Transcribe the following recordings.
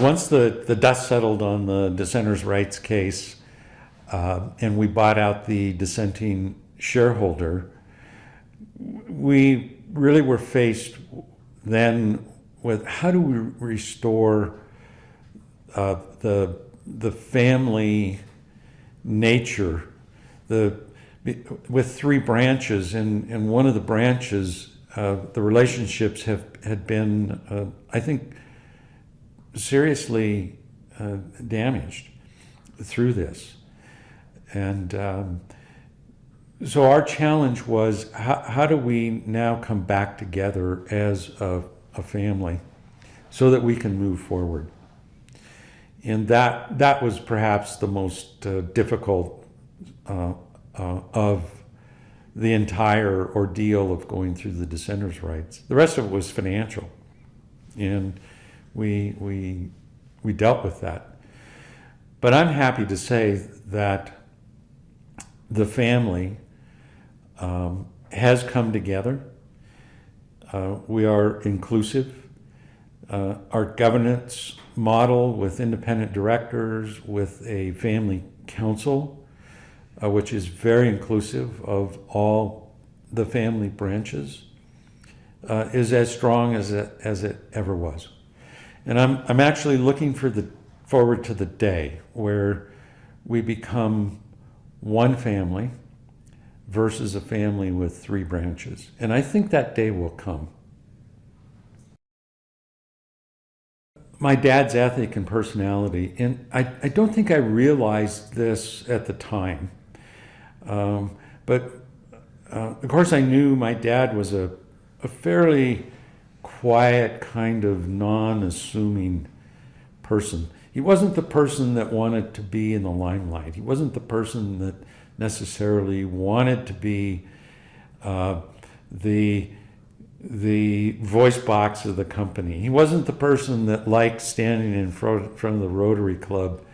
once the dust settled on the dissenters' rights case, and we bought out the dissenting shareholder, we really were faced then with how do we restore the family nature, with three branches, and one of the branches, the relationships had been, I think, seriously damaged through this. And so our challenge was, how do we now come back together as a family so that we can move forward? And that was perhaps the most difficult of the entire ordeal of going through the dissenters' rights. The rest of it was financial, and we dealt with that. But I'm happy to say that the family has come together. We are inclusive. Our governance model with independent directors, with a family council, which is very inclusive of all the family branches, is as strong as it ever was. And I'm actually looking forward to the day where we become one family versus a family with three branches. And I think that day will come. My dad's ethic and personality, and I don't think I realized this at the time, but of course I knew my dad was a fairly quiet, kind of non-assuming person. He wasn't the person that wanted to be in the limelight. He wasn't the person that necessarily wanted to be the voice box of the company. He wasn't the person that liked standing in front of the Rotary Club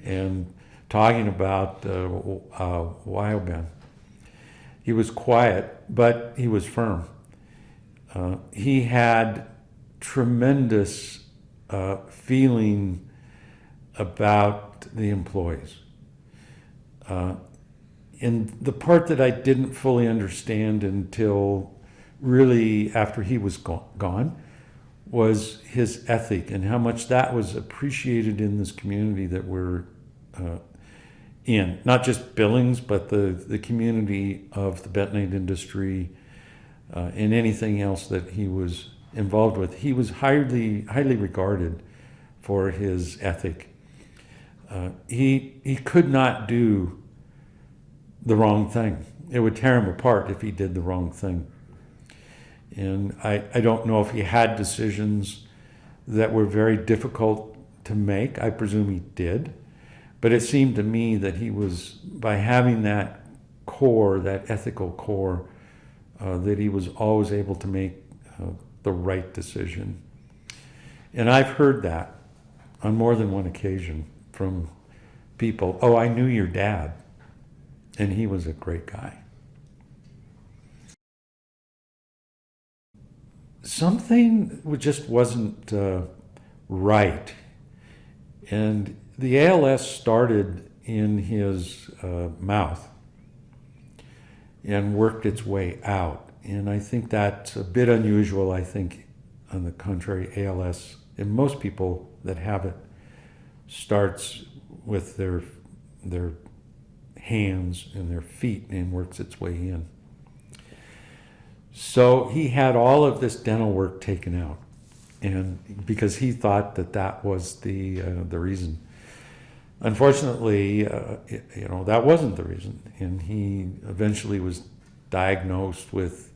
and talking about Wyo-Ben. He was quiet, but he was firm. He had tremendous feeling about the employees. And the part that I didn't fully understand until really after he was gone was his ethic and how much that was appreciated in this community that we're in. Not just Billings, but the community of the bentonite industry and anything else that he was involved with. He was highly regarded for his ethic. He could not do the wrong thing. It would tear him apart if he did the wrong thing. And I don't know if he had decisions that were very difficult to make. I presume he did. But it seemed to me that he was, by having that core, that ethical core, that he was always able to make the right decision. And I've heard that on more than one occasion from people. Oh, I knew your dad, and he was a great guy. Something just wasn't right. And the ALS started in his mouth and worked its way out. And I think that's a bit unusual. I think, on the contrary, ALS, and most people that have it, starts with their hands and their feet and works its way in. So he had all of this dental work taken out, and because he thought that was the reason. Unfortunately, that wasn't the reason, and he eventually was diagnosed with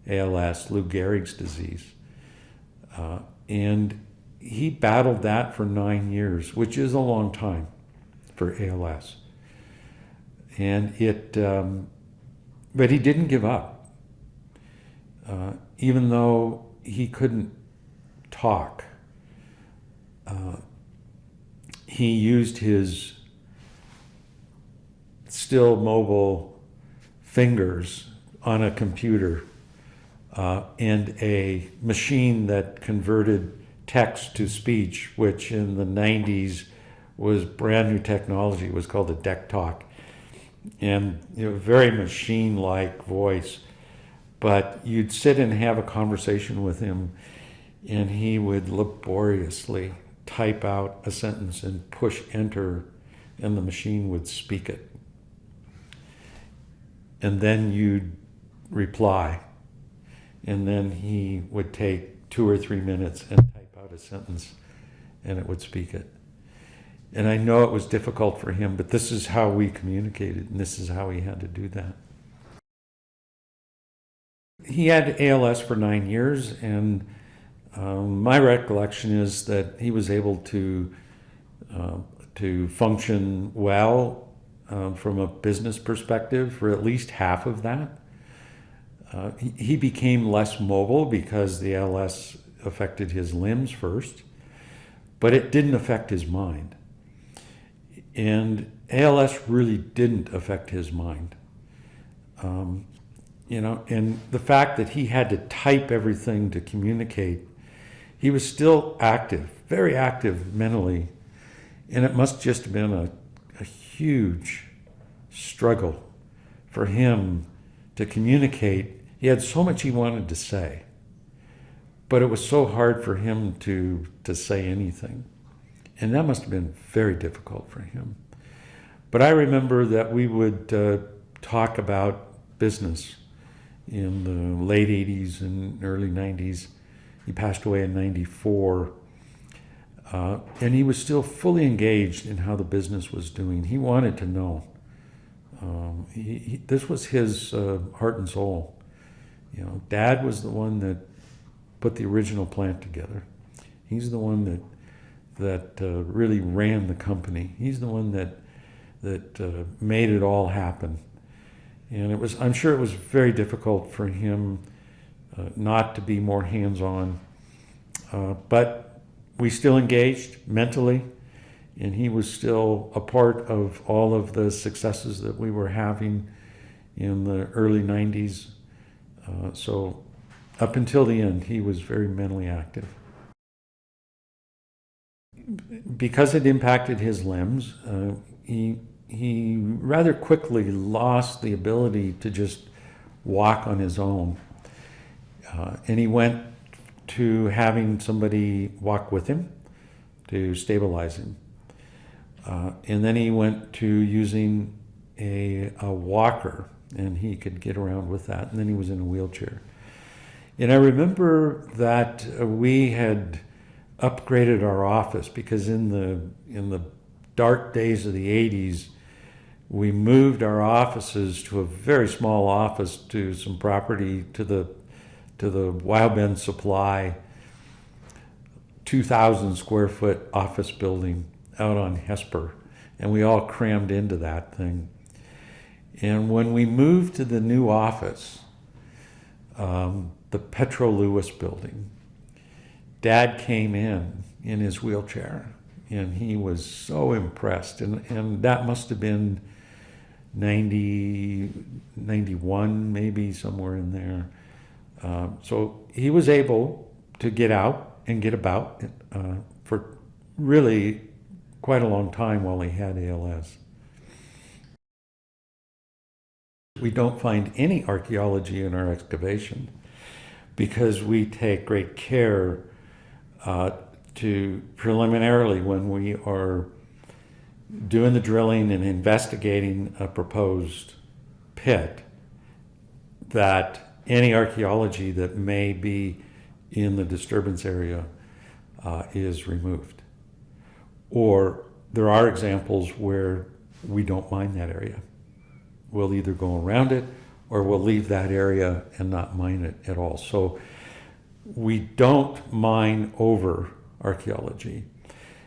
ALS, Lou Gehrig's disease, and he battled that for 9 years, which is a long time for ALS. And but he didn't give up. Even though he couldn't talk, he used his still mobile fingers on a computer and a machine that converted text to speech, which in the 90s was brand new technology. It was called a deck talk. And very machine-like voice. But you'd sit and have a conversation with him, and he would laboriously type out a sentence and push enter, and the machine would speak it. And then you'd reply. And then he would take 2 or 3 minutes and type out a sentence, and it would speak it. And I know it was difficult for him, but this is how we communicated, and this is how he had to do that. He had ALS for 9 years, and my recollection is that he was able to function well from a business perspective for at least half of that. He became less mobile because the ALS affected his limbs first, but it didn't affect his mind. And ALS really didn't affect his mind. And the fact that he had to type everything to communicate, he was still active, very active mentally. And it must just have been a huge struggle for him to communicate. He had so much he wanted to say, but it was so hard for him to say anything. And that must have been very difficult for him. But I remember that we would talk about business in the late 80s and early 90s. He passed away in 94. And he was still fully engaged in how the business was doing. He wanted to know. This was his heart and soul. Dad was the one that put the original plant together. He's the one that really ran the company. He's the one that made it all happen. And I'm sure it was very difficult for him not to be more hands-on. But we still engaged mentally, and he was still a part of all of the successes that we were having in the early 90s. So up until the end, he was very mentally active. Because it impacted his limbs, he rather quickly lost the ability to just walk on his own. And he went to having somebody walk with him to stabilize him. And then he went to using a walker, and he could get around with that. And then he was in a wheelchair. And I remember that we had upgraded our office because in the dark days of the 80s, we moved our offices to a very small office to some property to the Wyo-Ben Supply 2,000 square foot office building out on Hesper, and we all crammed into that thing. And when we moved to the new office, the Petro Lewis building, Dad came in his wheelchair, and he was so impressed. And that must have been 90, 91, maybe somewhere in there. So he was able to get out and get about for really quite a long time while he had ALS. We don't find any archaeology in our excavation because we take great care to preliminarily, when we are doing the drilling and investigating a proposed pit, that any archaeology that may be in the disturbance area is removed. Or there are examples where we don't mine that area. We'll either go around it or we'll leave that area and not mine it at all. So we don't mine over archaeology.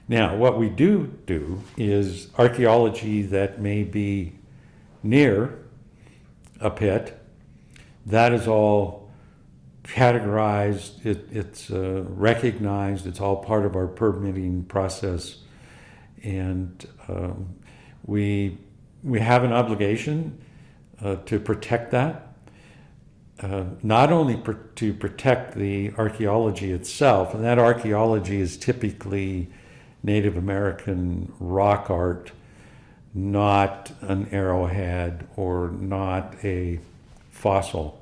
Now, what we do is archaeology that may be near a pit. That is all categorized, it's recognized, it's all part of our permitting process. And we have an obligation to protect that. not only to protect the archaeology itself, and that archaeology is typically Native American rock art, not an arrowhead or not a fossil.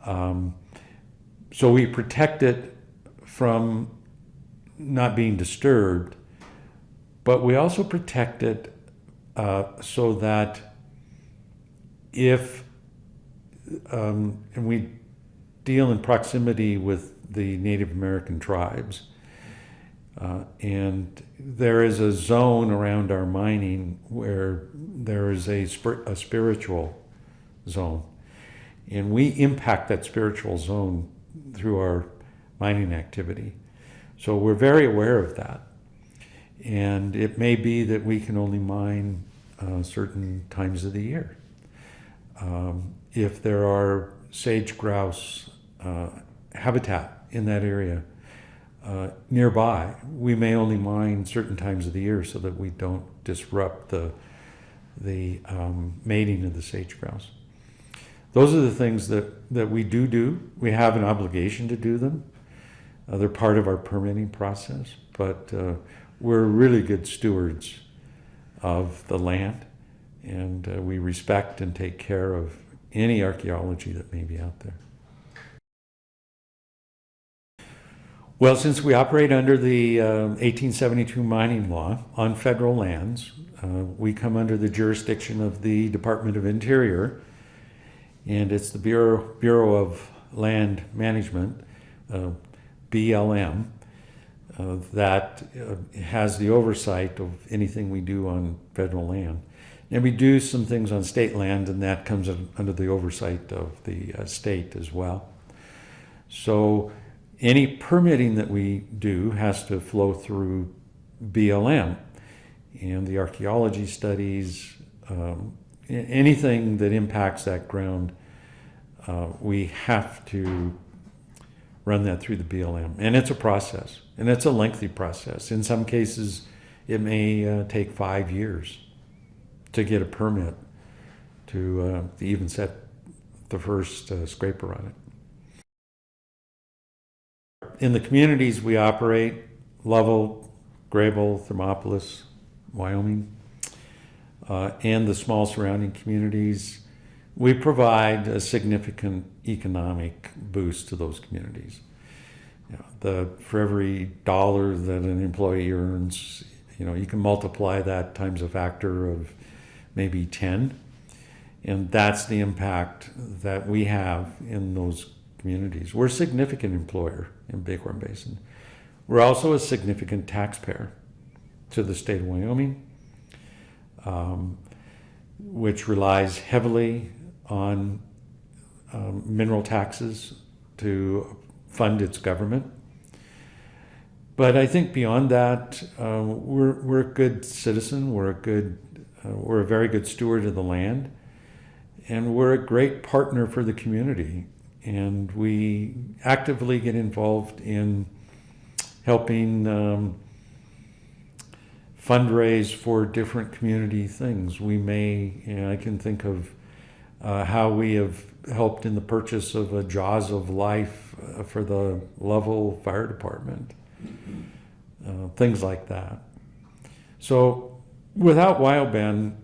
So we protect it from not being disturbed, but we also protect it so that if and we deal in proximity with the Native American tribes, and there is a zone around our mining where there is a spiritual zone, and we impact that spiritual zone through our mining activity. So we're very aware of that, and it may be that we can only mine certain times of the year. If there are sage grouse habitat in that area nearby, we may only mine certain times of the year so that we don't disrupt the mating of the sage grouse. Those are the things that we do. We have an obligation to do them. They're part of our permitting process, but we're really good stewards of the land, and we respect and take care of any archaeology that may be out there. Well, since we operate under the 1872 mining law on federal lands, we come under the jurisdiction of the Department of Interior, and it's the Bureau of Land Management, BLM, that has the oversight of anything we do on federal land. And we do some things on state land, and that comes under the oversight of the state as well. So any permitting that we do has to flow through BLM, and the archaeology studies, anything that impacts that ground, we have to run that through the BLM. And it's a process, and it's a lengthy process. In some cases, it may take 5 years to get a permit to even set the first scraper on it. In the communities we operate, Lovell, Graybull, Thermopolis, Wyoming, and the small surrounding communities, we provide a significant economic boost to those communities. For every dollar that an employee earns, you can multiply that times a factor of maybe 10, and that's the impact that we have in those communities. We're a significant employer in Bighorn Basin. We're also a significant taxpayer to the state of Wyoming, which relies heavily on mineral taxes to fund its government. But I think beyond that, we're a good citizen. We're a very good steward of the land, and we're a great partner for the community. And we actively get involved in helping fundraise for different community things. I can think of how we have helped in the purchase of a Jaws of Life for the Lovell Fire Department, things like that. So without Wyo-Ben,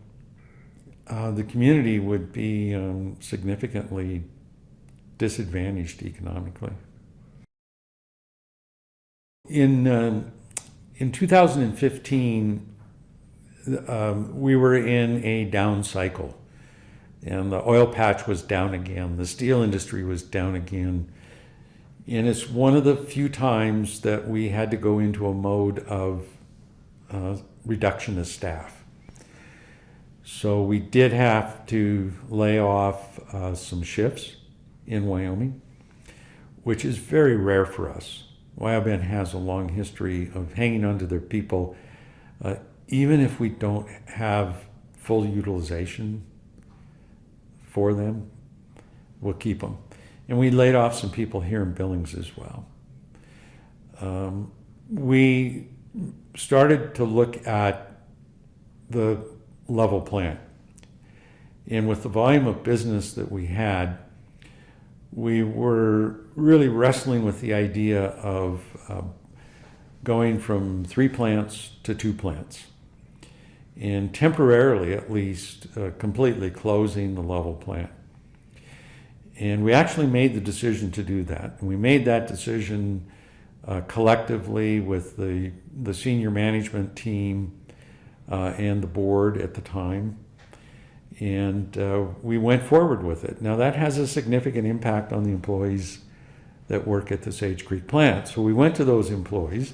the community would be significantly disadvantaged economically. In 2015, we were in a down cycle, and the oil patch was down again. The steel industry was down again. And it's one of the few times that we had to go into a mode of reduction of staff. So we did have to lay off some shifts in Wyoming, which is very rare for us. Wyo-Ben has a long history of hanging on to their people, even if we don't have full utilization for them, we'll keep them. And we laid off some people here in Billings as well. We started to look at the Lovell plant. And with the volume of business that we had, we were really wrestling with the idea of going from 3 plants to 2 plants, and temporarily at least completely closing the Lovell plant. And we actually made the decision to do that. And we made that decision collectively with the senior management team and the board at the time. And we went forward with it. Now that has a significant impact on the employees that work at the Sage Creek plant. So we went to those employees.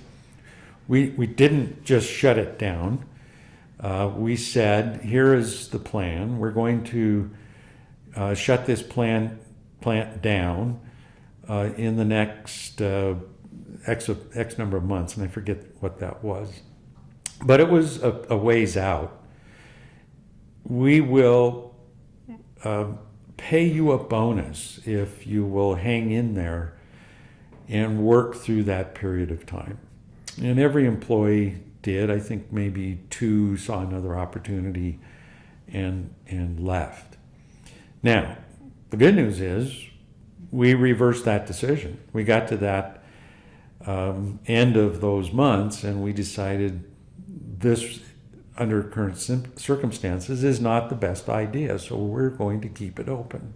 We didn't just shut it down. We said, here is the plan. We're going to shut this plant down in the next X number of months, and I forget what that was. But it was a ways out. We will pay you a bonus if you will hang in there and work through that period of time. And every employee did. I think maybe 2 saw another opportunity and left. Now, the good news is we reversed that decision. We got to that end of those months and we decided this, under current circumstances, is not the best idea, so we're going to keep it open.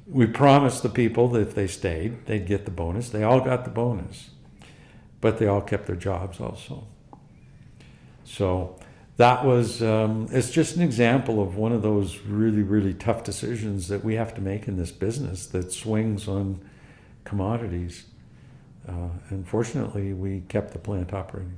We promised the people that if they stayed, they'd get the bonus. They all got the bonus, but they all kept their jobs also. So that was, it's just an example of one of those really, really tough decisions that we have to make in this business that swings on commodities. Unfortunately, we kept the plant operating.